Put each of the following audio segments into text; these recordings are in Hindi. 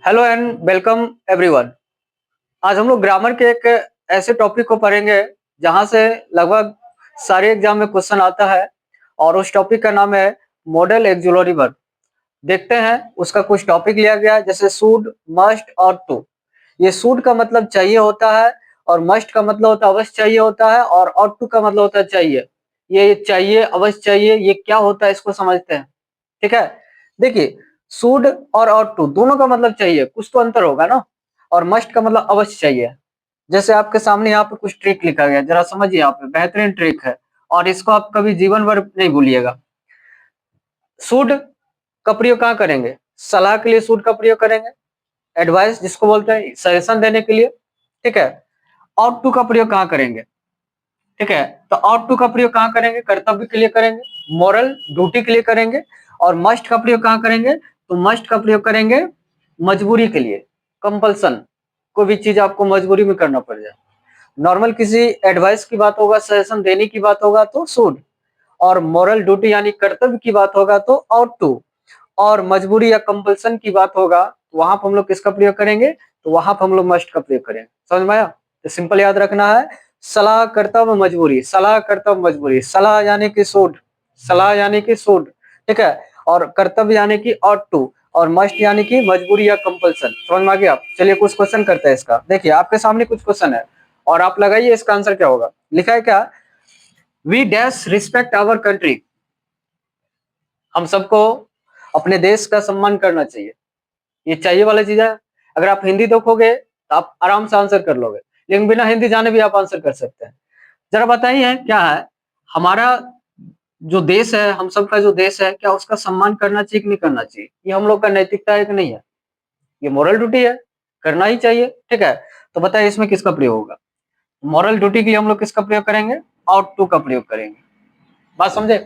Hello and welcome everyone. आज हम लोग ग्रामर के एक ऐसे टॉपिक को पढ़ेंगे जहां से लगभग सारे एग्जाम में क्वेश्चन आता है और उस टॉपिक का नाम है मॉडल एक्सुलरी वर्ब। देखते हैं उसका कुछ टॉपिक लिया गया है जैसे शुड, मस्ट और टू। ये शुड का मतलब चाहिए होता है और मस्ट का मतलब होता है अवश्य चाहिए होता है और टू का मतलब होता है चाहिए। ये चाहिए अवश्य चाहिए ये क्या होता है इसको समझते हैं। ठीक है, देखिए शुड और टू दोनों का मतलब चाहिए, कुछ तो अंतर होगा ना। और मस्ट का मतलब अवश्य चाहिए। जैसे आपके सामने यहाँ पे कुछ ट्रिक लिखा गया है, जरा समझिए, यहाँ पे बेहतरीन ट्रिक है और इसको आप कभी जीवन भर नहीं भूलिएगा। शुड का प्रयोग कहाँ करेंगे? सलाह के लिए शुड का प्रयोग करेंगे, एडवाइस जिसको बोलते हैं, सजेशन देने के लिए। ठीक है, और टू का प्रयोग कहाँ करेंगे? ठीक है, तो और टू का प्रयोग कहाँ करेंगे? कर्तव्य के लिए करेंगे, मॉरल ड्यूटी के लिए करेंगे। और मस्ट का प्रयोग कहाँ करेंगे? तो मस्ट का प्रयोग करेंगे मजबूरी के लिए, कंपल्सन। कोई भी चीज आपको मजबूरी में करना पड़ जाए। नॉर्मल किसी एडवाइस की बात होगा, सजेशन देने की बात होगा तो शुड, और मॉरल ड्यूटी यानी कर्तव्य की बात होगा तो और टू, और मजबूरी या कंपल्सन की बात होगा तो वहां पर हम लोग किसका प्रयोग करेंगे? तो वहां पर हम लोग मस्ट का प्रयोग करेंगे। समझ में आया? तो सिंपल याद रखना है, सलाह कर्तव्य मजबूरी, सलाह कर्तव्य मजबूरी, सलाह यानी कि शुड, सलाह यानी कि शुड। ठीक है, और कर्तव्य यानी कि ऑट टू, और मस्ट यानी कि मजबूरी या कंपल्सन। समझ में आ गया? चलिए कुछ क्वेश्चन करते हैं इसका। देखिए आपके सामने कुछ क्वेश्चन है और आप लगाइए इसका आंसर क्या होगा। लिखा है क्या? We dash respect our country. हम सबको अपने देश का सम्मान करना चाहिए। ये चाहिए वाला चीज है। अगर आप हिंदी देखोगे तो आप आराम से आंसर कर लोगे, लेकिन बिना हिंदी जाने भी आप आंसर कर सकते हैं। जरा बताइए क्या है हमारा जो देश है, हम सबका जो देश है, क्या उसका सम्मान करना चाहिए कि नहीं करना चाहिए? ये हम लोग का नैतिकता है कि नहीं है? ये मोरल ड्यूटी है, करना ही चाहिए। ठीक है, तो बताइए इसमें किसका प्रयोग होगा? मोरल ड्यूटी के लिए हम लोग किसका प्रयोग करेंगे? आउट टू का प्रयोग करेंगे। बात समझे?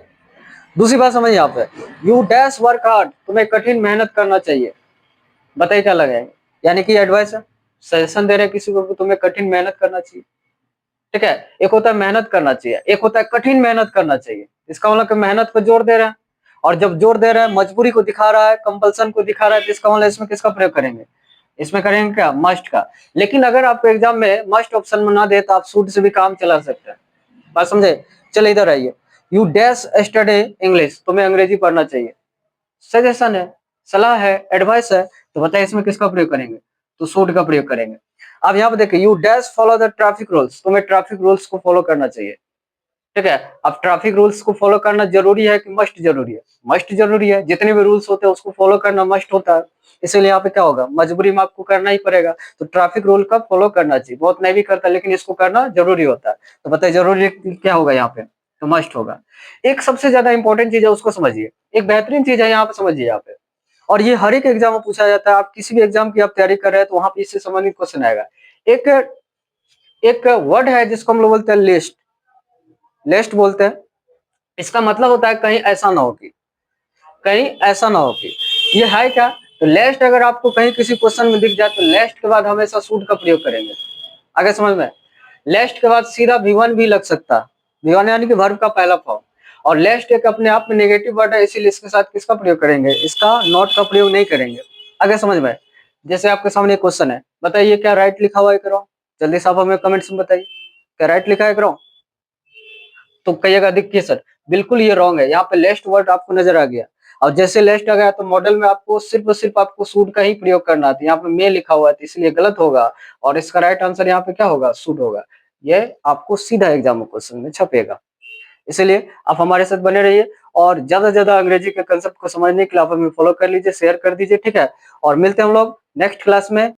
दूसरी बात समझिए यहाँ पे, यू डैश वर्क हार्ड, तुम्हें कठिन मेहनत करना चाहिए। बताइए क्या लगाएंगे? यानी कि एडवाइस है, सजेशन दे रहे हैं किसी को कि तुम्हें कठिन मेहनत करना चाहिए। ठीक है, एक होता है मेहनत करना चाहिए, एक होता है कठिन मेहनत करना चाहिए। इसका मतलब मेहनत पर जोर दे रहे हैं, और जब जोर दे रहे हैं मजबूरी को दिखा रहा है, कंपल्सन को दिखा रहा है, तो इसका मतलब इसमें किसका प्रयोग करेंगे? इसमें करेंगे क्या? मस्ट का। लेकिन अगर आपको एग्जाम में मस्ट ऑप्शन में ना दे तो आप शुड से भी काम चला सकते हैं। बात समझे? चले इधर आइए, यू डैश स्टडी इंग्लिश, तुम्हें अंग्रेजी पढ़ना चाहिए। सजेशन है, सलाह है, एडवाइस है, तो बताइए इसमें किसका प्रयोग करेंगे? तो शुड का प्रयोग करेंगे। अब यहाँ पे देखिए, you dash follow the traffic rules, तुम्हें ट्रैफिक रूल्स को फॉलो करना चाहिए। ठीक है, अब ट्रैफिक रूल्स को फॉलो करना जरूरी है कि मस्ट जरूरी है? मस्ट जरूरी है, जितने भी रूल्स होते हैं उसको फॉलो करना मस्ट होता है। इसीलिए यहाँ पे क्या होगा? मजबूरी में आपको करना ही पड़ेगा। तो ट्रैफिक रूल का फॉलो करना चाहिए, बहुत नहीं भी करता लेकिन इसको करना जरूरी होता है। तो बताइए जरूरी क्या होगा यहाँ पे? तो मस्ट होगा। एक सबसे ज्यादा इंपॉर्टेंट चीज है, उसको समझिए। एक बेहतरीन चीज है यहाँ पे, समझिए यहाँ पे। और ये हर एक एग्जाम में पूछा जाता है, आप किसी भी एग्जाम की आप तैयारी कर रहे हैं तो वहां पे इससे संबंधित क्वेश्चन आएगा। एक एक वर्ड है जिसको हम लोग बोलते हैं लिस्ट, लिस्ट बोलते हैं। इसका मतलब होता है कहीं ऐसा ना हो कि, कहीं ऐसा ना हो कि। ये है क्या? तो लेस्ट अगर आपको कहीं किसी क्वेश्चन में दिख जाए तो लेस्ट के बाद हमेशा शुड का प्रयोग करेंगे। आगे समझ में? लेस्ट के बाद सीधा V1 भी लग सकता है। V1 यानी कि वर्ब का पहला फॉर्म। और लेस्ट एक अपने आप में नेगेटिव वर्ड है, इसीलिए इसके साथ किसका प्रयोग करेंगे? इसका नॉट का प्रयोग नहीं करेंगे। आगे समझ में? जैसे आपके सामने क्वेश्चन है, बताइए क्या राइट लिखा हुआ है करो? जल्दी से आप हमें कमेंट्स में बताइए, क्या राइट लिखा है करो? तो कहिएगा देखिए सर बिल्कुल ये रॉन्ग है, यहाँ पे लेस्ट वर्ड आपको नजर आ गया। और जैसे लेस्ट आ गया तो मॉडल में आपको सिर्फ और सिर्फ आपको शुड का ही प्रयोग करना था। यहाँ पे मे लिखा हुआ है तो इसलिए गलत होगा, और इसका राइट आंसर यहाँ पे क्या होगा? शुड होगा। ये आपको सीधा एग्जाम में क्वेश्चन में छपेगा। इसलिए आप हमारे साथ बने रहिए और ज्यादा से ज्यादा अंग्रेजी के कंसेप्ट को समझने के लिए आप हमें फॉलो कर लीजिए, शेयर कर दीजिए। ठीक है, और मिलते हैं हम लोग नेक्स्ट क्लास में।